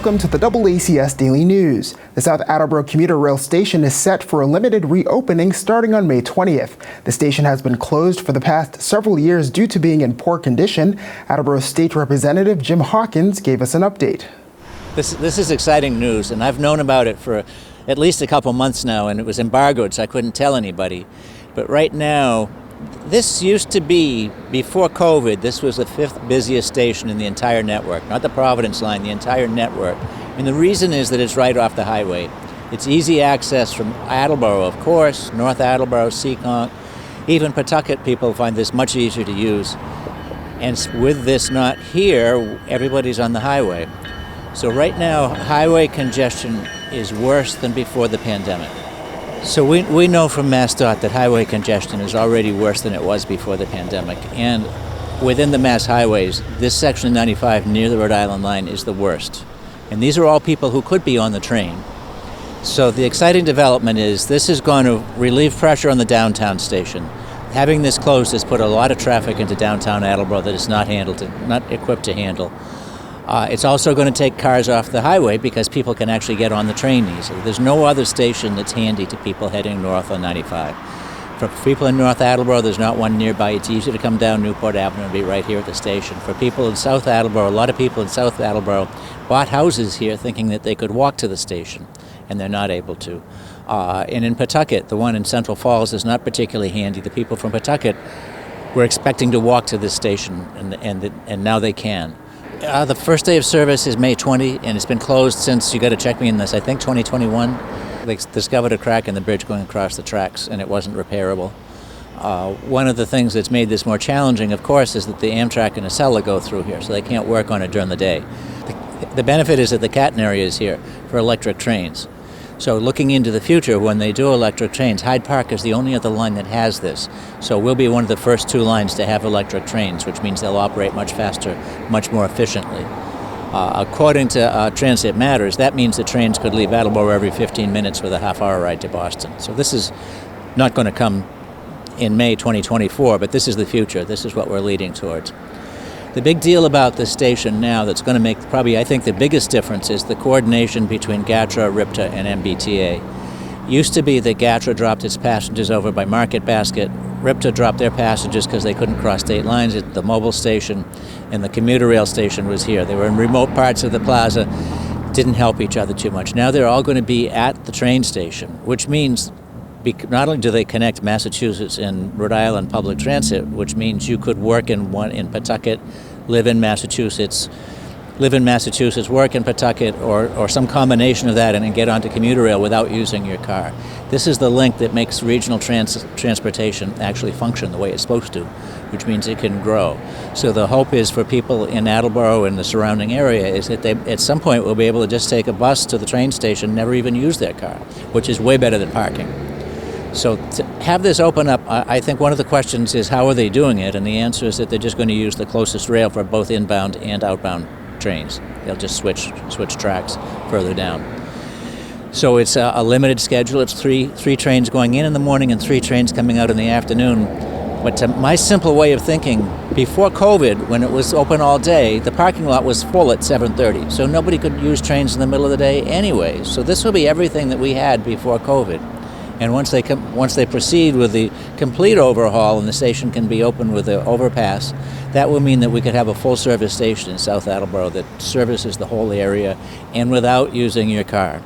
Welcome to the DoubleACS Daily News. The South Attleboro Commuter Rail Station is set for a limited reopening starting on May 20th. The station has been closed for the past several years due to being in poor condition. Attleboro State Representative Jim Hawkins gave us an update. This is exciting news, and I've known about it for at least a couple months now, and it was embargoed, so I couldn't tell anybody. But right now, this used to be, before COVID, this was the fifth busiest station in the entire network, not the Providence line, the entire network. And the reason is that it's right off the highway. It's easy access from Attleboro, of course, North Attleboro, Seekonk, even Pawtucket people find this much easier to use. And with this not here, everybody's on the highway. So right now, highway congestion is worse than before the pandemic. So we know from MassDOT that highway congestion is already worse than it was before the pandemic. And within the Mass highways, this section of 95 near the Rhode Island line is the worst. And these are all people who could be on the train. So the exciting development is this is going to relieve pressure on the downtown station. Having this closed has put a lot of traffic into downtown Attleboro that is not equipped to handle. It's also going to take cars off the highway because people can actually get on the train easily. There's no other station that's handy to people heading north on 95. For people in North Attleboro, there's not one nearby. It's easy to come down Newport Avenue and be right here at the station. For people in South Attleboro, a lot of people in South Attleboro bought houses here thinking that they could walk to the station, and they're not able to. And in Pawtucket, the one in Central Falls is not particularly handy. The people from Pawtucket were expecting to walk to this station, and now they can. The first day of service is May 20, and it's been closed since, you got to check me in this, I think 2021. They discovered a crack in the bridge going across the tracks, and it wasn't repairable. One of the things that's made this more challenging, of course, is that the Amtrak and Acela go through here, so they can't work on it during the day. The benefit is that the Catenary is here for electric trains. So looking into the future, when they do electric trains, Hyde Park is the only other line that has this. So we'll be one of the first two lines to have electric trains, which means they'll operate much faster, much more efficiently. According to Transit Matters, that means the trains could leave Attleboro every 15 minutes with a half-hour ride to Boston. So this is not going to come in May 2024, but this is the future. This is what we're leading towards. The big deal about this station now that's going to make probably, I think, the biggest difference is the coordination between GATRA, RIPTA, and MBTA. Used to be that GATRA dropped its passengers over by Market Basket. RIPTA dropped their passengers because they couldn't cross state lines at the mobile station, and the commuter rail station was here. They were in remote parts of the plaza, didn't help each other too much. Now they're all going to be at the train station, which means not only do they connect Massachusetts and Rhode Island public transit, which means you could work in Pawtucket, live in Massachusetts, work in Pawtucket, or some combination of that, and then get onto commuter rail without using your car. This is the link that makes regional transportation actually function the way it's supposed to, which means it can grow. So the hope is for people in Attleboro and the surrounding area is that they at some point will be able to just take a bus to the train station, never even use their car, which is way better than parking. So to have this open up, I think one of the questions is how are they doing it? And the answer is that they're just going to use the closest rail for both inbound and outbound trains. They'll just switch tracks further down. So it's a limited schedule. It's three trains going in the morning and 3 trains coming out in the afternoon. But to my simple way of thinking, before COVID, when it was open all day, the parking lot was full at 7:30. So nobody could use trains in the middle of the day anyway. So this will be everything that we had before COVID. And once they proceed with the complete overhaul and the station can be open with the overpass, that will mean that we could have a full-service station in South Attleboro that services the whole area and without using your car.